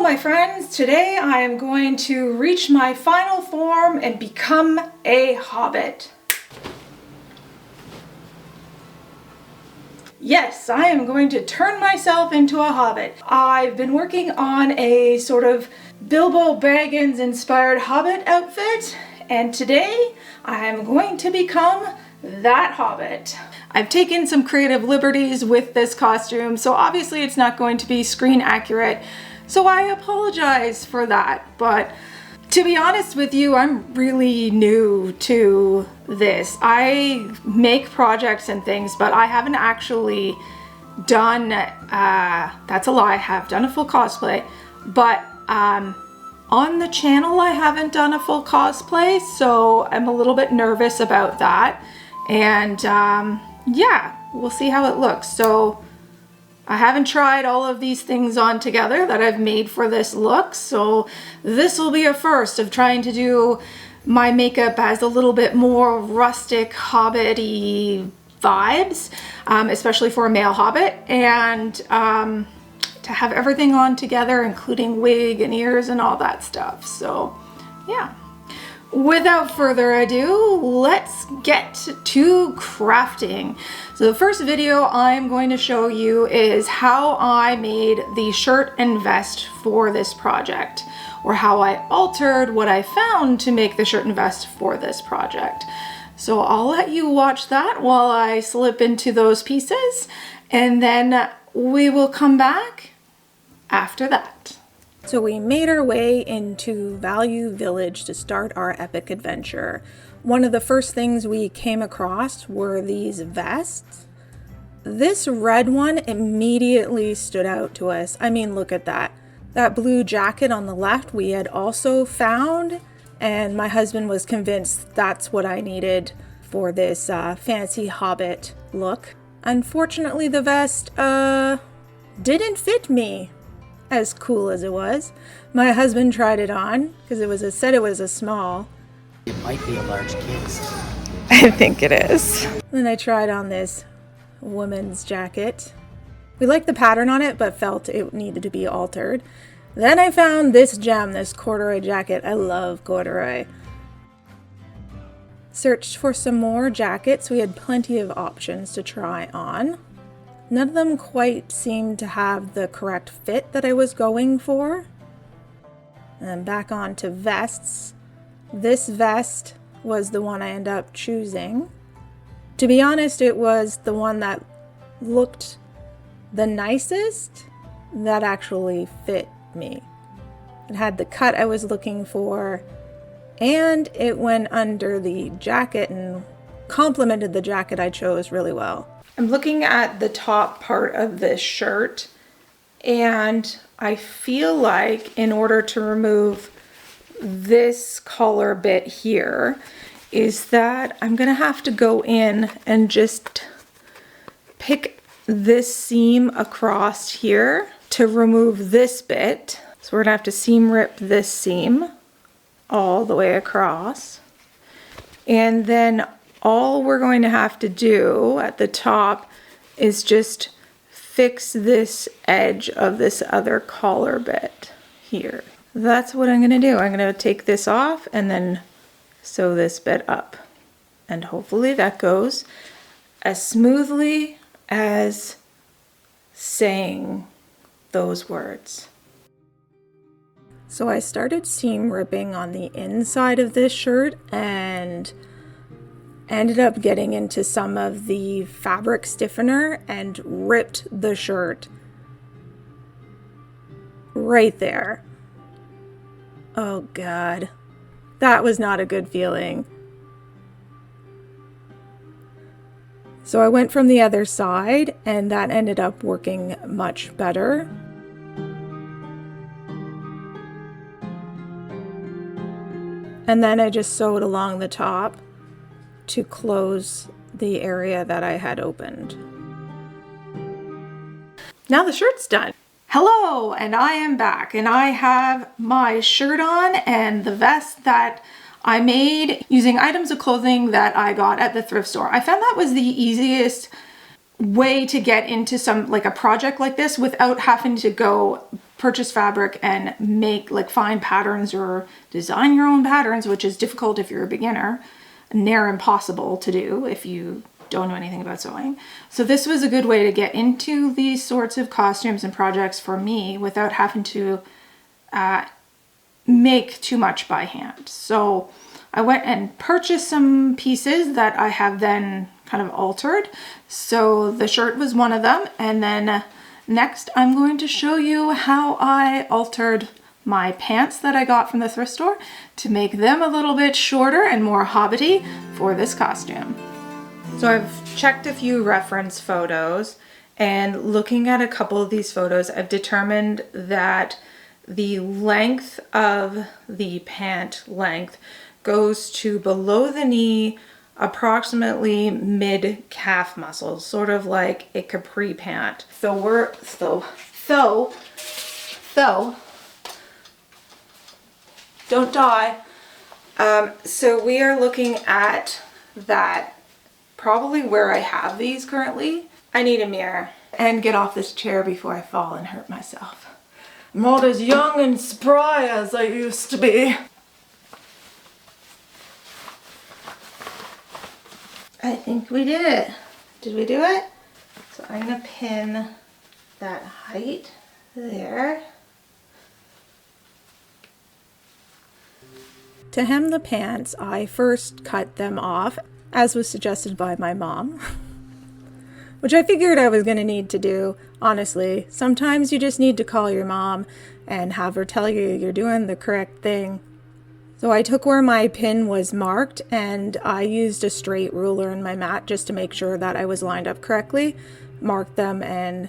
my friends, today I am going to reach my final form and become a hobbit. Yes, I am going to turn myself into a hobbit. I've been working on a sort of Bilbo Baggins inspired hobbit outfit, and today I am going to become that hobbit. I've taken some creative liberties with this costume, so obviously it's not going to be screen accurate, so I apologize for that. But to be honest with you, I'm really new to this. I make projects and things, but I haven't actually done, that's a lie, I have done a full cosplay, but on the channel I haven't done a full cosplay, so I'm a little bit nervous about that. And yeah, we'll see how it looks. So I haven't tried all of these things on together that I've made for this look, so this will be a first of trying to do my makeup as a little bit more rustic hobbit-y vibes, especially for a male hobbit, and to have everything on together, including wig and ears and all that stuff. So yeah. Without further ado, let's get to crafting. So the first video I'm going to show you is how I made the shirt and vest for this project, or how I altered what I found to make the shirt and vest for this project. So I'll let you watch that while I slip into those pieces, and then we will come back after that. So we made our way into Value Village to start our epic adventure. One of the first things we came across were these vests. This red one immediately stood out to us. I mean, look at that. That blue jacket on the left we had also found, and my husband was convinced that's what I needed for this fancy hobbit look. Unfortunately, the vest didn't fit me. As cool as it was. My husband tried it on because said it was a small. It might be a large case. I think it is. Then I tried on this woman's jacket. We liked the pattern on it, but felt it needed to be altered. Then I found this gem, this corduroy jacket. I love corduroy. Searched for some more jackets. We had plenty of options to try on. None of them quite seemed to have the correct fit that I was going for. And then back on to vests. This vest was the one I ended up choosing. To be honest, it was the one that looked the nicest that actually fit me. It had the cut I was looking for, and it went under the jacket and complemented the jacket I chose really well. I'm looking at the top part of this shirt, and I feel like in order to remove this collar bit here is that I'm gonna have to go in and just pick this seam across here to remove this bit. So we're gonna have to seam rip this seam all the way across, and then all we're going to have to do at the top is just fix this edge of this other collar bit here. That's what I'm going to do. I'm going to take this off and then sew this bit up. And hopefully that goes as smoothly as saying those words. So I started seam ripping on the inside of this shirt and ended up getting into some of the fabric stiffener and ripped the shirt right there. Oh God, that was not a good feeling. So I went from the other side, and that ended up working much better. And then I just sewed along the top to close the area that I had opened. Now the shirt's done. Hello, and I am back, and I have my shirt on and the vest that I made using items of clothing that I got at the thrift store. I found that was the easiest way to get into some, like a project like this without having to go purchase fabric and make, like, find patterns or design your own patterns, which is difficult if you're a beginner, near impossible to do if you don't know anything about sewing. So this was a good way to get into these sorts of costumes and projects for me without having to make too much by hand. So I went and purchased some pieces that I have then kind of altered. So the shirt was one of them, and then next I'm going to show you how I altered my pants that I got from the thrift store to make them a little bit shorter and more hobbity for this costume. So I've checked a few reference photos, and looking at a couple of these photos, I've determined that the length of the pant length goes to below the knee, approximately mid calf muscles, sort of like a capri pant. Don't die. So we are looking at that. Probably where I have these currently. I need a mirror and get off this chair before I fall and hurt myself. I'm not as young and spry as I used to be. I think we did it. Did we do it? So I'm gonna pin that height there. To hem the pants, I first cut them off, as was suggested by my mom, which I figured I was going to need to do. Honestly, sometimes you just need to call your mom and have her tell you you're doing the correct thing. So I took where my pin was marked, and I used a straight ruler in my mat just to make sure that I was lined up correctly, marked them and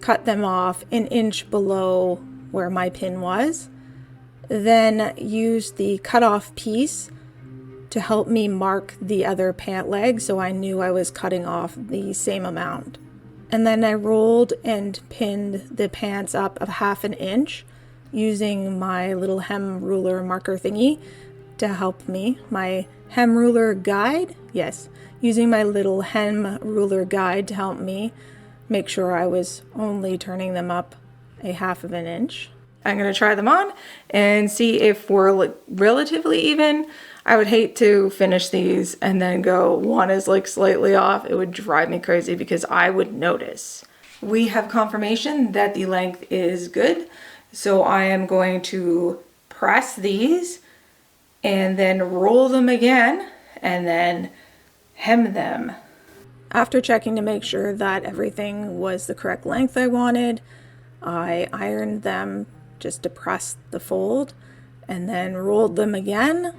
cut them off an inch below where my pin was. Then used the cutoff piece to help me mark the other pant leg, so I knew I was cutting off the same amount. And then I rolled and pinned the pants up a half an inch using my little hem ruler marker thingy to help me. My hem ruler guide, yes, using my little hem ruler guide to help me make sure I was only turning them up a half of an inch. I'm going to try them on and see if we're relatively even. I would hate to finish these and then go one is like slightly off. It would drive me crazy because I would notice. We have confirmation that the length is good. So I am going to press these and then roll them again and then hem them. After checking to make sure that everything was the correct length I wanted, I ironed them just to press the fold and then rolled them again.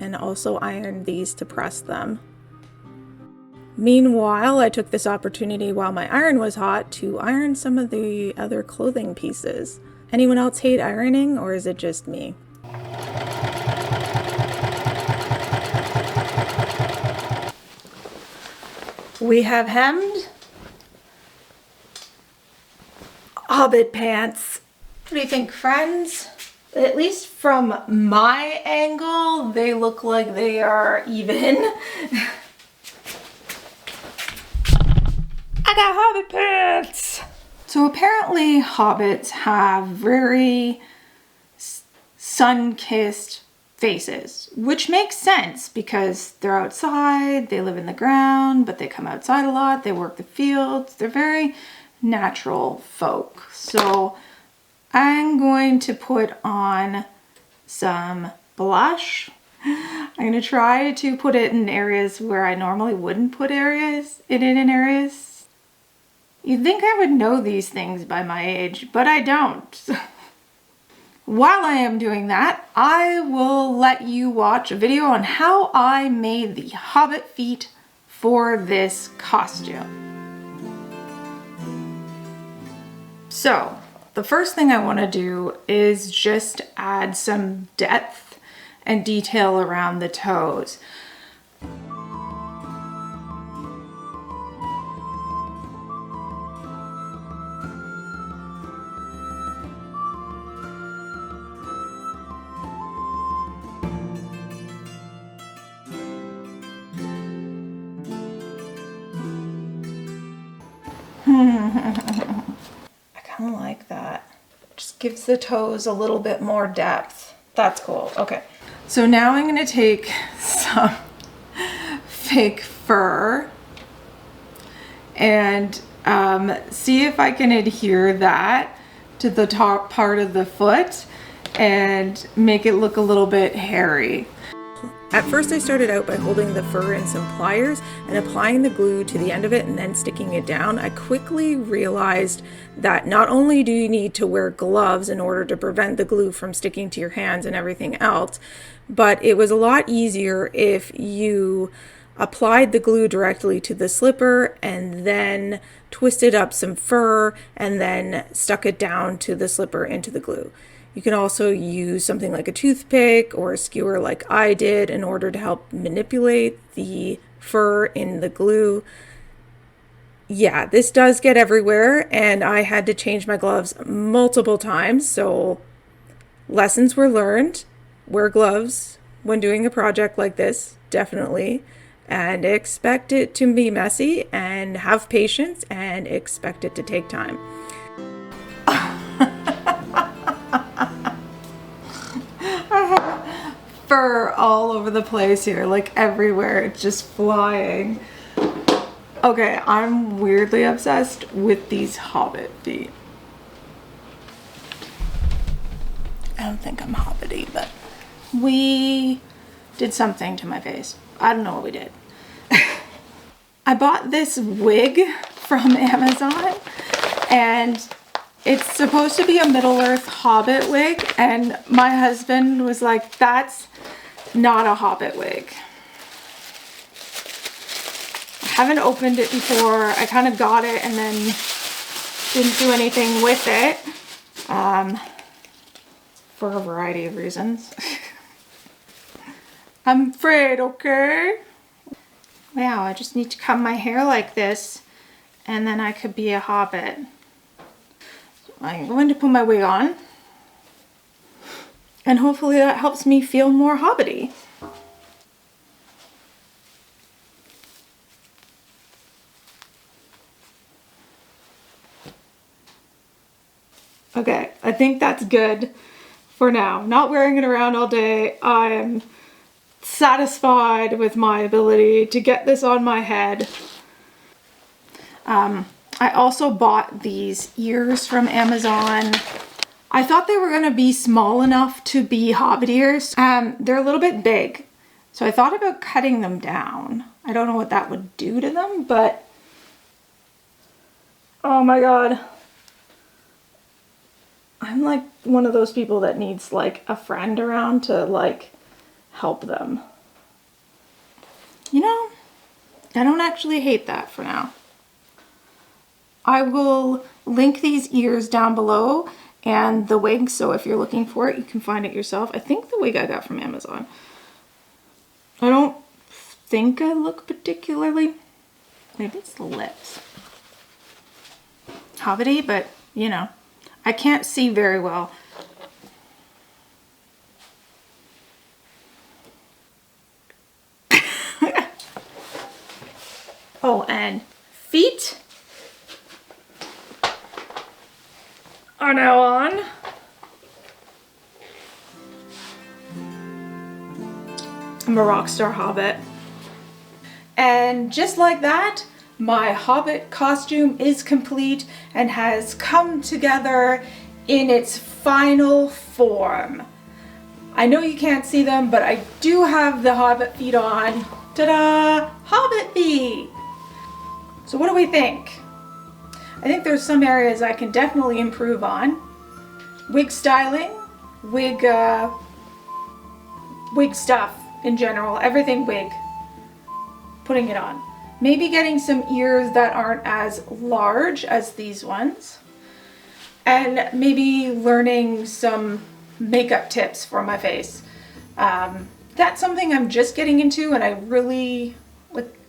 And also ironed these to press them. Meanwhile, I took this opportunity while my iron was hot to iron some of the other clothing pieces. Anyone else hate ironing, or is it just me? We have hemmed Hobbit pants. What do you think, friends? At least from my angle, they look like they are even. I got Hobbit pants! So apparently hobbits have very sun-kissed faces, which makes sense because they're outside, they live in the ground, but they come outside a lot, they work the fields, they're very natural folk. So I'm going to put on some blush. I'm going to try to put it in areas where I normally wouldn't put it in areas. You'd think I would know these things by my age, but I don't. While I am doing that, I will let you watch a video on how I made the Hobbit feet for this costume. So, the first thing I want to do is just add some depth and detail around the toes. I kind of like that. Just gives the toes a little bit more depth. That's cool. Okay. So now I'm going to take some fake fur and see if I can adhere that to the top part of the foot and make it look a little bit hairy. At first I started out by holding the fur in some pliers and applying the glue to the end of it and then sticking it down. I quickly realized that not only do you need to wear gloves in order to prevent the glue from sticking to your hands and everything else, but it was a lot easier if you applied the glue directly to the slipper and then twisted up some fur and then stuck it down to the slipper into the glue. You can also use something like a toothpick or a skewer like I did in order to help manipulate the fur in the glue. Yeah, this does get everywhere and I had to change my gloves multiple times, so lessons were learned. Wear gloves when doing a project like this, definitely, and expect it to be messy and have patience and expect it to take time. Fur all over the place here, like everywhere. It's just flying. Okay, I'm weirdly obsessed with these Hobbit feet. I don't think I'm Hobbity, but we did something to my face. I don't know what we did. I bought this wig from Amazon and it's supposed to be a Middle-earth Hobbit wig, and my husband was like, that's not a Hobbit wig. I haven't opened it before. I kind of got it and then didn't do anything with it for a variety of reasons. I'm afraid, okay? Wow, I just need to cut my hair like this and then I could be a Hobbit. I'm going to put my wig on and hopefully that helps me feel more hobbity. Okay, I think that's good for now. Not wearing it around all day. I am satisfied with my ability to get this on my head. I also bought these ears from Amazon. I thought they were gonna be small enough to be Hobbit ears. They're a little bit big, so I thought about cutting them down. I don't know what that would do to them, but oh my god. I'm like one of those people that needs like a friend around to like help them. You know, I don't actually hate that for now. I will link these ears down below and the wig, so if you're looking for it, you can find it yourself. I think the wig I got from Amazon. I don't think I look particularly, maybe it's the lips, hobbity, but you know, I can't see very well. Oh, and feet are now on. I'm a rock star Hobbit. And just like that, my Hobbit costume is complete and has come together in its final form. I know you can't see them, but I do have the Hobbit feet on. Ta-da! Hobbit feet! So what do we think? I think there's some areas I can definitely improve on. Wig styling, wig stuff in general, everything wig. Putting it on. Maybe getting some ears that aren't as large as these ones. And maybe learning some makeup tips for my face. That's something I'm just getting into and I really,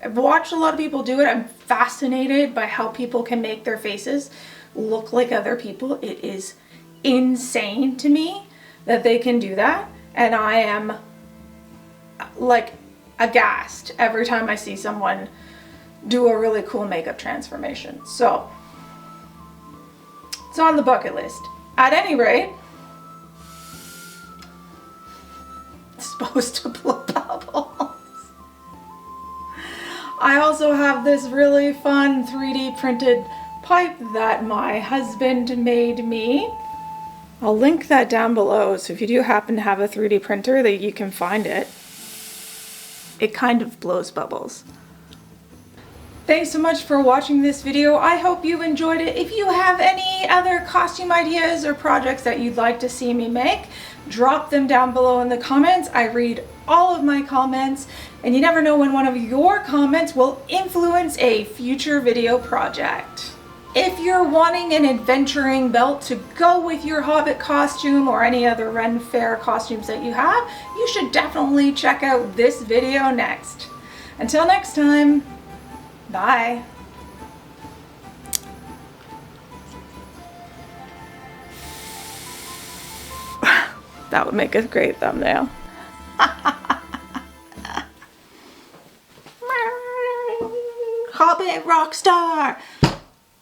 I've watched a lot of people do it. I'm fascinated by how people can make their faces look like other people. It is insane to me that they can do that. And I am like aghast every time I see someone do a really cool makeup transformation. So It's on the bucket list. At any rate, it's supposed to blow bubbles. I also have this really fun 3D printed pipe that my husband made me. I'll link that down below, so if you do happen to have a 3D printer, that you can find it. It kind of blows bubbles. Thanks so much for watching this video. I hope you enjoyed it. If you have any other costume ideas or projects that you'd like to see me make, drop them down below in the comments. I read all of my comments, and you never know when one of your comments will influence a future video project. If you're wanting an adventuring belt to go with your Hobbit costume or any other Ren Fair costumes that you have, you should definitely check out this video next. Until next time, bye. That would make a great thumbnail. Hobbit Rockstar!